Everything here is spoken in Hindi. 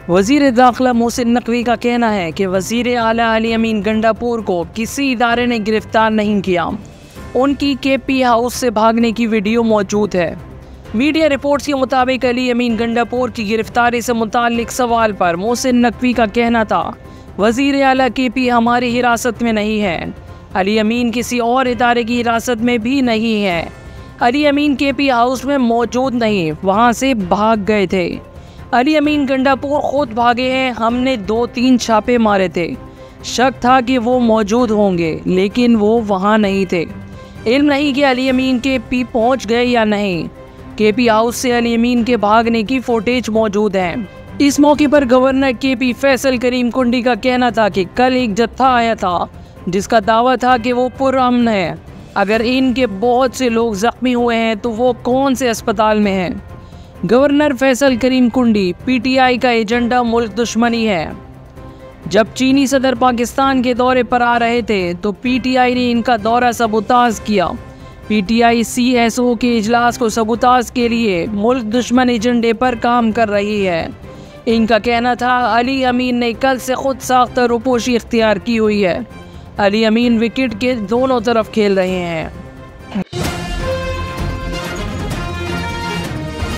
वज़ीर दाखिला मोहसिन नकवी का कहना है कि वज़ीर आला अली अमीन गंडापुर को किसी इदारे ने गिरफ्तार नहीं किया। उनकी केपी हाउस से भागने की वीडियो मौजूद है। मीडिया रिपोर्ट्स के मुताबिक अली अमीन गंडापुर की गिरफ्तारी से मुताल्लिक सवाल पर मोहसिन नकवी का कहना था, वज़ीर आला केपी हमारी हिरासत में नहीं है। अली अमीन किसी और इदारे की हिरासत में भी नहीं है। अली अमीन केपी हाउस में मौजूद नहीं, वहाँ से भाग गए थे। अली अमीन गंडापुर खुद भागे हैं। हमने 2-3 छापे मारे थे। शक था कि वो मौजूद होंगे, लेकिन वो वहाँ नहीं थे। इल्म नहीं कि अली अमीन केपी पहुँच गए या नहीं। केपी हाउस से अली अमीन के भागने की फुटेज मौजूद है। इस मौके पर गवर्नर केपी फैसल करीम कुंडी का कहना था कि कल एक जत्था आया था जिसका दावा था कि वो पुरअमन है। अगर इनके बहुत से लोग जख्मी हुए हैं तो वो कौन से अस्पताल में हैं? गवर्नर फैसल करीम कुंडी, पीटीआई का एजेंडा मुल्क दुश्मनी है। जब चीनी सदर पाकिस्तान के दौरे पर आ रहे थे तो पीटीआई ने इनका दौरा सबूताज किया। पीटीआई सीएसओ के इजलास को सबूताज के लिए मुल्क दुश्मन एजेंडे पर काम कर रही है। इनका कहना था अली अमीन ने कल से खुद साख्ता रुपोशी इख्तियार की हुई है। अली अमीन विकेट के दोनों तरफ खेल रहे हैं।